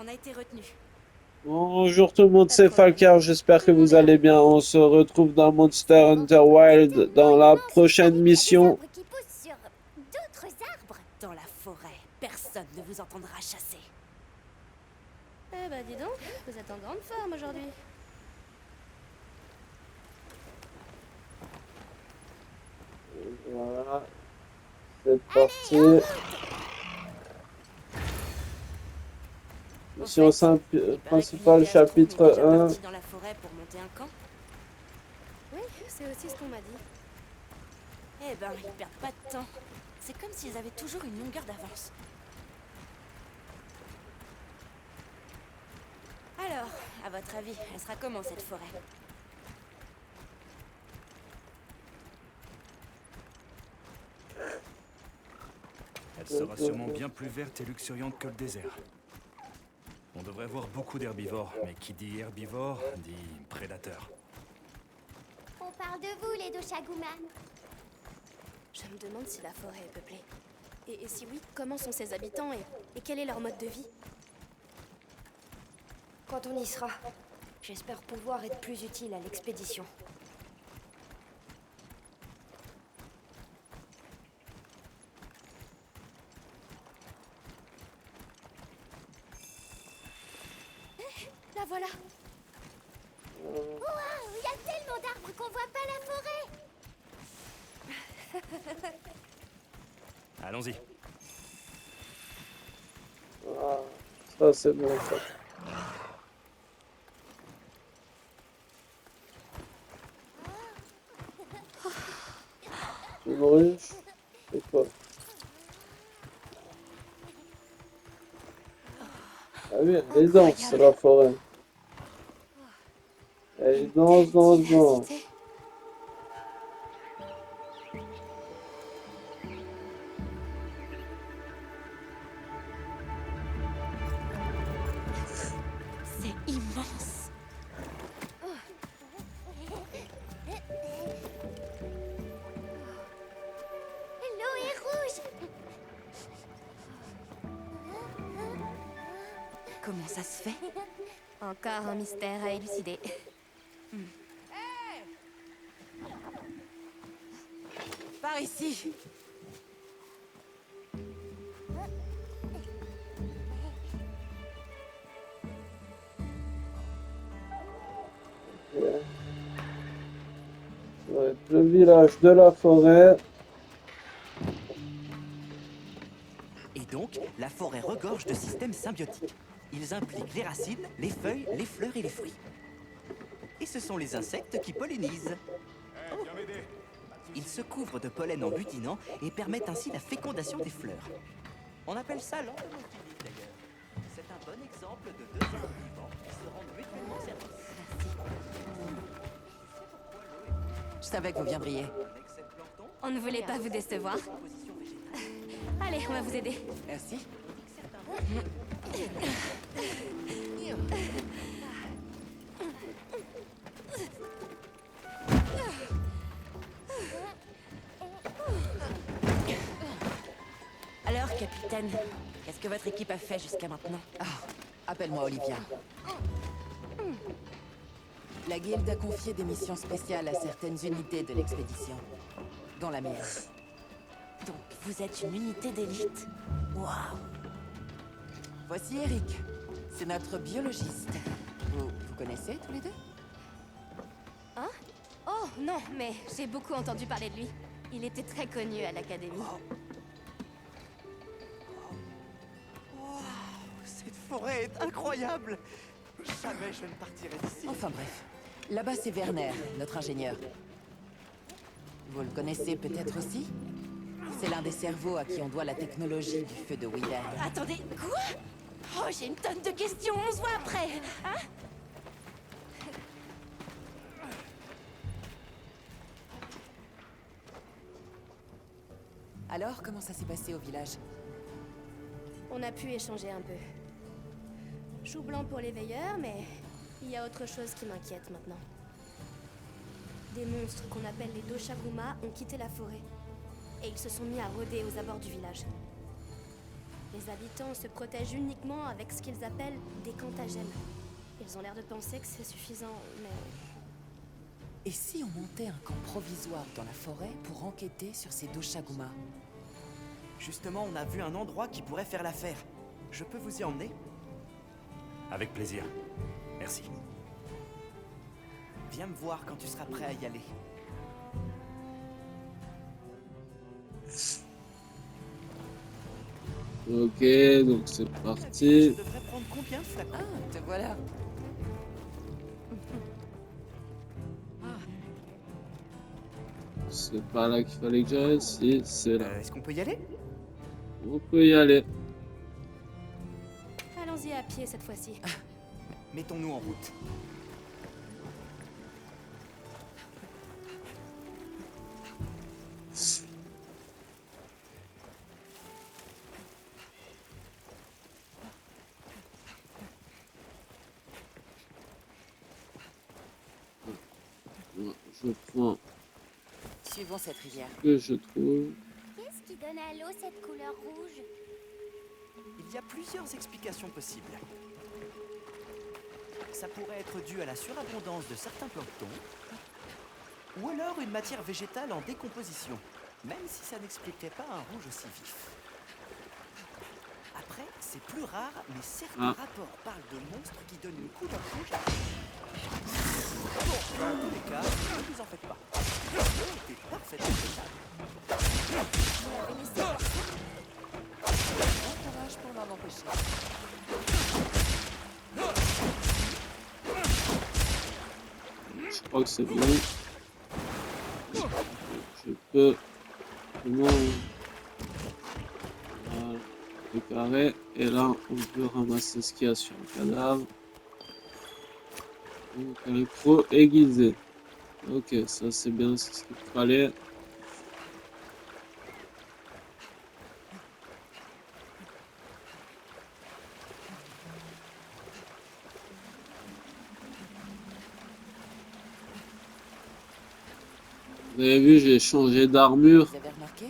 On a été retenus. Bonjour tout le monde, Pas de c'est problème. Falcar, j'espère que Tout le monde vous est là. allez bien. On se retrouve dans Monster Hunter Oh, c'est Wild tellement dans la immense, il prochaine paraît qu'il y a des mission. arbres qui poussent sur d'autres arbres. Dans la forêt, personne ne vous entendra chasser. Eh bah dis donc, vous êtes en grande forme aujourd'hui. Voilà, c'est Allez, en parti. route! Au Mission fait, simple, il paraît que principale, Nick et Astro sont chapitre déjà 1. partis dans la forêt pour monter un camp. Oui, c'est aussi ce qu'on m'a dit. Eh ben, ils perdent pas de temps. C'est comme s'ils avaient toujours une longueur d'avance. Alors, à votre avis, elle sera comment cette forêt? Elle sera sûrement bien plus verte et luxuriante que le désert. On devrait voir beaucoup d'herbivores, mais qui dit herbivore, dit prédateur. On parle de vous, les Doshaguma. Je me demande si la forêt est peuplée. Et si oui, comment sont ses habitants et quel est leur mode de vie? Quand on y sera, j'espère pouvoir être plus utile à l'expédition. La voilà. Waouh, il y a tellement d'arbres qu'on voit pas la forêt. Allons-y. Ah, ça c'est bon ça. Une ruche, c'est quoi? Ah oui, elle est dense, la forêt. Elle est dense, dense, dense. C'est immense. L'eau est rouge. Comment ça se fait? Encore un mystère à élucider. Par ici. Ok. Ça va être le village de la forêt. Et donc, la forêt regorge de systèmes symbiotiques. Ils impliquent les racines, les feuilles, les fleurs et les fruits. Et ce sont les insectes qui pollinisent. Ils se couvrent de pollen en butinant et permettent ainsi la fécondation des fleurs. On appelle ça l'entomophilie d'ailleurs. C'est un bon exemple de deux êtres vivants qui se rendent mutuellement service. Je savais que vous viendriez. Un excès de plancton, On ne voulait pas vous décevoir. composition végétale. Allez, on va vous aider. Merci. Alors, capitaine, qu'est-ce que votre équipe a fait jusqu'à maintenant? Appelle-moi Olivia. La guilde a confié des missions spéciales à certaines unités de l'expédition, dont la mienne. Donc, vous êtes une unité d'élite? Waouh! Voici Eric. C'est notre biologiste. Vous connaissez tous les deux? Hein? Oh non, mais j'ai beaucoup entendu parler de lui. Il était très connu à l'académie. Cette forêt est incroyable. Jamais je ne partirai d'ici. Enfin bref. Là-bas, c'est Werner, notre ingénieur. Vous le connaissez peut-être aussi? C'est l'un des cerveaux à qui on doit la technologie du feu de Wheeler. Attendez, quoi? Oh, j'ai une tonne de questions, on se voit après! Hein? Alors, comment ça s'est passé au village? On a pu échanger un peu. Chou blanc pour les veilleurs, mais il y a autre chose qui m'inquiète maintenant. Des monstres qu'on appelle les Doshaguma ont quitté la forêt. Et ils se sont mis à rôder aux abords du village. Les habitants se protègent uniquement avec ce qu'ils appellent des cantagènes. Ils ont l'air de penser que c'est suffisant, mais... Et si on montait un camp provisoire dans la forêt pour enquêter sur ces Doshaguma? Justement, on a vu un endroit qui pourrait faire l'affaire. Je peux vous y emmener? Avec plaisir. Merci. Viens me voir quand tu seras prêt à y aller. Ok, donc c'est Je parti. devrais prendre combien de flacons? Ah, te voilà. C'est pas là qu'il fallait que j'aille, si, c'est là. Est-ce qu'on peut y aller? On peut y aller. Allons-y à pied cette fois-ci. Mettons-nous en route. Je prends Suivons cette rivière. ce que je trouve. Qu'est-ce qui donne à l'eau cette couleur rouge? Il y a plusieurs explications possibles. Ça pourrait être dû à la surabondance de certains planctons, ou alors une matière végétale en décomposition, même si ça n'expliquerait pas un rouge aussi vif. Après, c'est plus rare, mais certains rapports parlent de monstres qui donnent une couleur rouge à... Bon, dans tous les cas, ne vous en faites pas. L'eau était parfaitement potable. Bon courage pour l'en empêcher. Je crois que c'est bon. Je peux comment voilà, le carré et là on peut ramasser ce qu'il y a sur le cadavre. Donc électro aiguisé. Ok, ça c'est bien, c'est ce qu'il fallait. Vous avez vu, j'ai changé d'armure. Vous avez remarqué?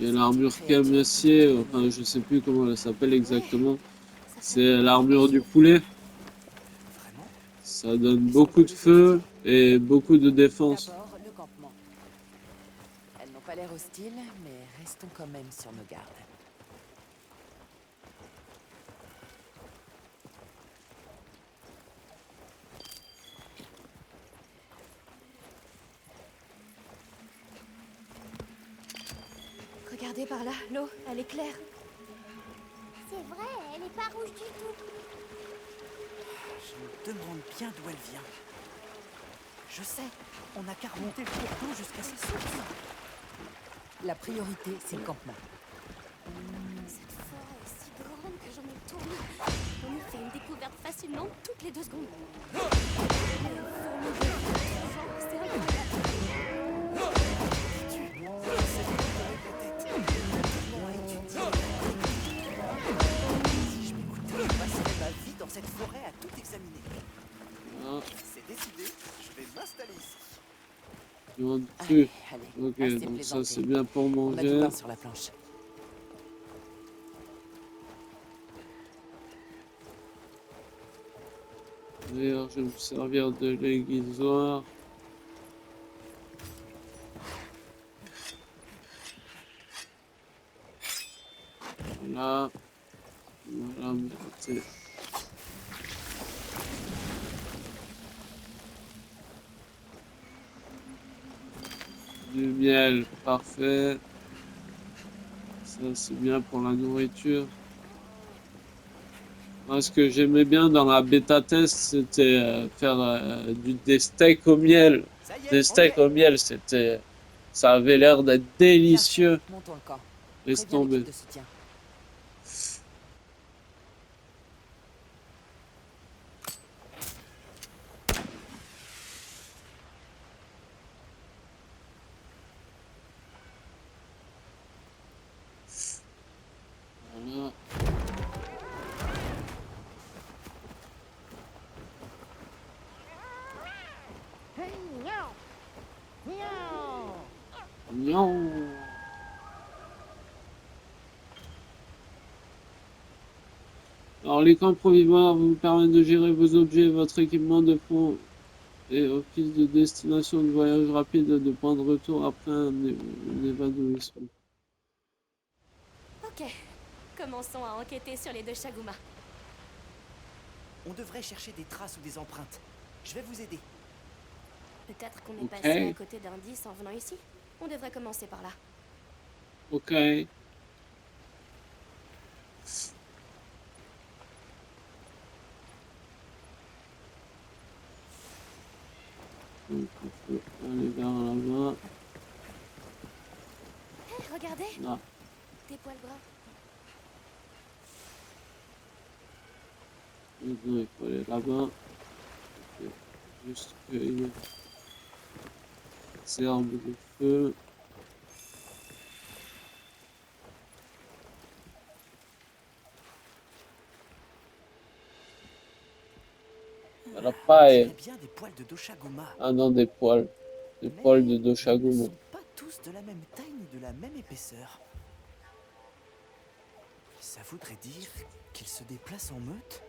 J'ai l'armure Kamiassier, enfin je sais plus comment elle s'appelle exactement. C'est l'armure du poulet. Vraiment? Ça donne beaucoup de feu et beaucoup de défense. D'abord, le campement. Elles n'ont pas l'air hostiles, mais restons quand même sur nos gardes. Regardez par là, l'eau, elle est claire. C'est vrai, elle est pas rouge du tout. Je me demande bien d'où elle vient. Je sais, on n'a qu'à remonter le cours d'eau jusqu'à ses sources. La priorité, c'est le campement. Cette forêt est si grande que j'en ai tourné. On y fait une découverte facilement toutes les 2 secondes. Les fourmis de genre, c'est incroyable. Si je m'écoutais, je passerais ma vie dans cette forêt à tout examiner. Ah, C'est décidé, je vais m'installer ici. il y en a plus. Allez, Ok, assez donc ça plaisanté. c'est bien pour On a du manger. pain sur la planche. D'ailleurs, je vais me servir de l'aiguisoir. Voilà. Voilà, mon côté. Du miel, parfait. Ça, c'est bien pour la nourriture. Moi, ce que j'aimais bien dans la bêta test, c'était faire des steaks au miel. Ça y est, Des on y steaks est. au miel, ça avait l'air d'être délicieux. Tiens, montons le camp. Laisse Préviens tomber. l'équipe de soutien. Voilà. Miaou. Alors l'écran provisoire vous permet de gérer vos objets et votre équipement de fond et office de destination de voyage rapide de point de retour après un évanouissement. Ok, commençons à enquêter sur les deux Shaguma. On devrait chercher des traces ou des empreintes. Je vais vous aider. Peut-être qu'on est Ok. passé à côté d'indices en venant ici. On devrait commencer par là. Ok. Donc il faut aller vers là-bas. Hé, regardez, Là. des poils bruns. Maintenant il faut aller là-bas. Ok. Juste cueillir ces arbres de feu. À la On paille. dirait bien des poils de Doshaguma. Ah non, des poils. Des Mais poils de ils ne Doshaguma. sont pas tous de la même taille ni de la même épaisseur. Ça voudrait dire qu'ils se déplacent en meute?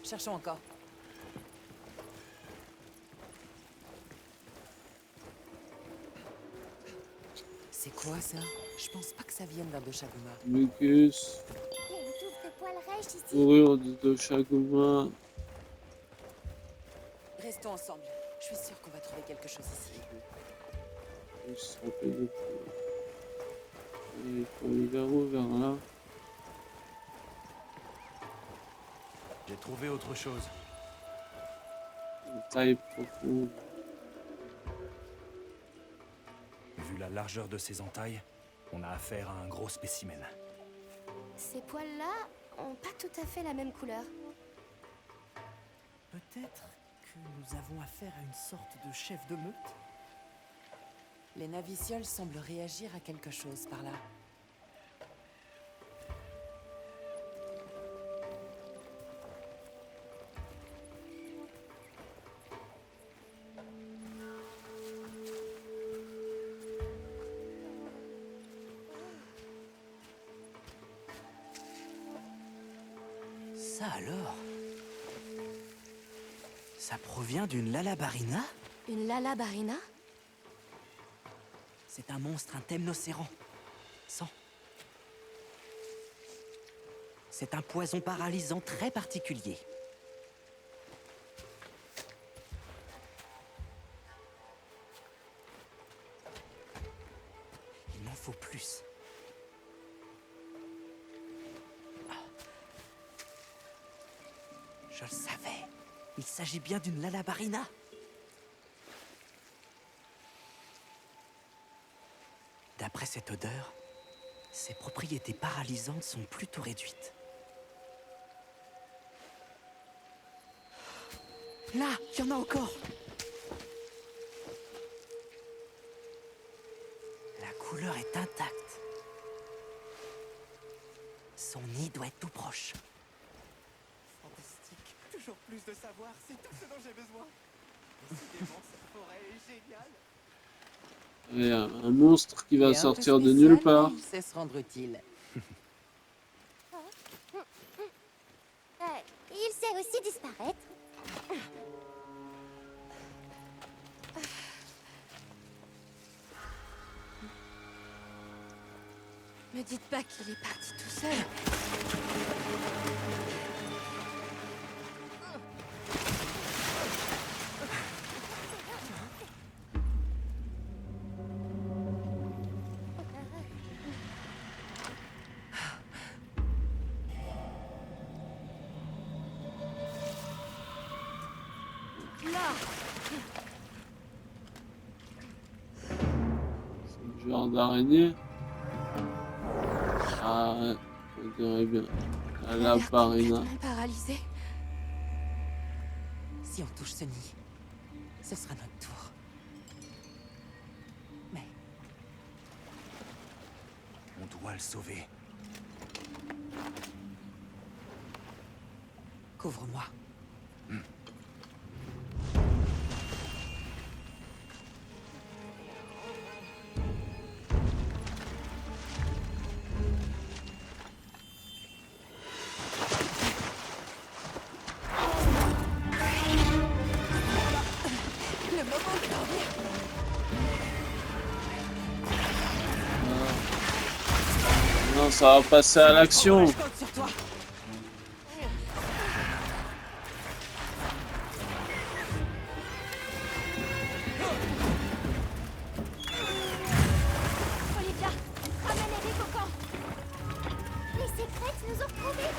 Cherchons encore. C'est quoi ça? Je pense pas que ça vienne d'un Doshaguma. Mucus. Il y a une touffe de poils rêches ici. Fourrure de Doshaguma. Restons ensemble. Je suis sûre qu'on va trouver quelque chose ici. Ils sont faits de feu. Et il faut aller vers où? Vers là. J'ai trouvé autre chose. Une taille profonde. Vu la largeur de ces entailles, on a affaire à un gros spécimen. Ces poils-là ont pas tout à fait la même couleur. Peut-être que nous avons affaire à une sorte de chef de meute? Les navicioles semblent réagir à quelque chose par là. Ça alors? Ça provient d'une Lalabarina? Une Lalabarina? C'est un monstre, un temnocéran. Sang. C'est un poison paralysant très particulier. Il m'en faut plus. Je le savais. Il s'agit bien d'une Lalabarina. D'après cette odeur, ses propriétés paralysantes sont plutôt réduites. Là, il y en a encore. La couleur est intacte. Son nid doit être tout proche. Fantastique. Toujours plus de savoir, c'est tout ce dont j'ai besoin. Décidément, cette forêt est géniale. Il y a un monstre qui va Il est un peu sortir de spécial, nulle part. mais il sait se rendre utile. Il sait aussi disparaître. Me dites pas qu'il est parti tout seul. C'est le genre d'araignée. Ah, ouais, on dirait bien. La Lalabarina. Complètement paralysé. Si on touche ce nid, ce sera notre tour. Mais On doit le sauver. couvre-moi. ça va passer à l'action. Je compte sur toi. Olivia, ramène Eric au camp. Les secrètes nous ont retrouvés.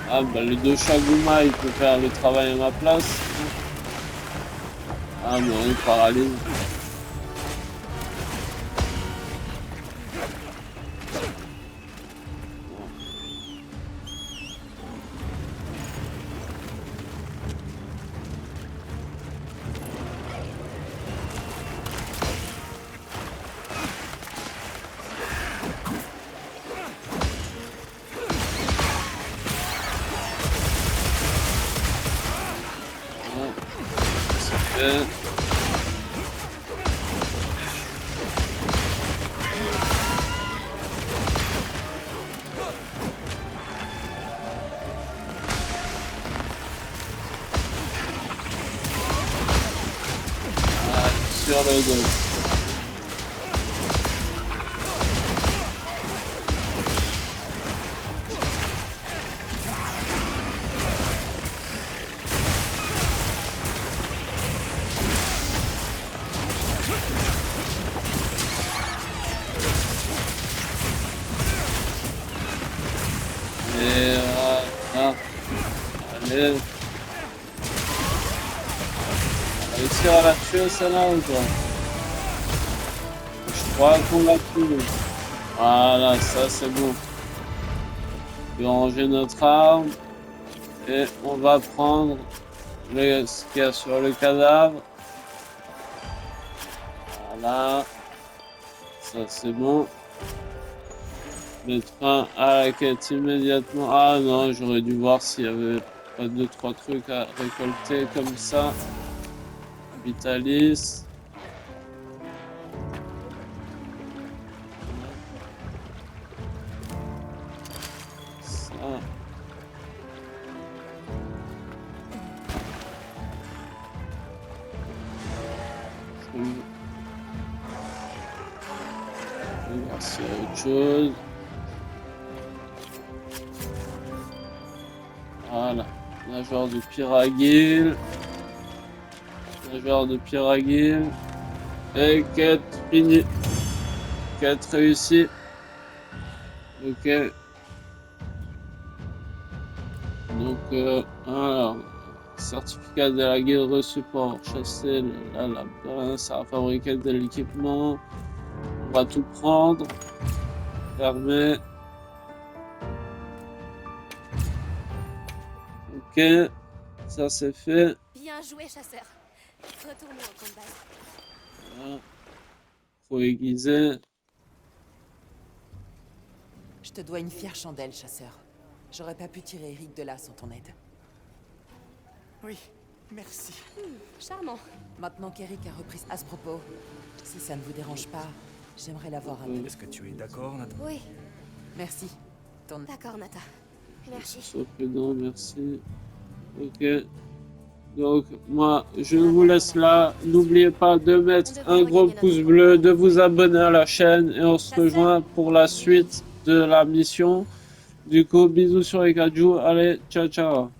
Ah bah le Doshaguma il peut faire le travail à ma place. Ah non, il paralyse. Sur le dos. Et voilà. Allez. On va réussir à la tuer celle-là ou quoi? Je crois qu'on l'a tué. Voilà, ça c'est bon. On va ranger notre arme. Et on va prendre ce qu'il y a sur le cadavre. Voilà. Ça c'est bon. Mettre fin à la quête immédiatement. Ah non, j'aurais dû voir s'il y avait pas 2-3 trucs à récolter comme ça. Vitalis. Ça. Je vais voir s'il y a autre chose. Voilà, nageur de Pyragil. Nageur de Pyragil. Et quête finie. Quête réussie. Ok. Donc, alors, certificat de la guilde reçu pour chasser la labyrinthe, à fabriquer de l'équipement. On va tout prendre. Fermer. Ok, ça c'est fait. Bien joué, chasseur. Retournons au camp de base. Voilà. Faut aiguiser. Je te dois une fière chandelle, chasseur. J'aurais pas pu tirer Eric de là sans ton aide. Oui, merci. Charmant. Maintenant qu'Eric a repris à ce propos, si ça ne vous dérange pas, j'aimerais l'avoir un peu. Est-ce que tu es d'accord, Nathan? Oui, Merci. Ton... d'accord, Nata. Merci. Sois prudent, merci. Ok. Donc, moi, je vous laisse là. N'oubliez pas de mettre un gros pouce bleu, de vous abonner à la chaîne et on se rejoint pour la suite de la mission. Du coup, bisous sur les 4 jours. Allez, ciao, ciao.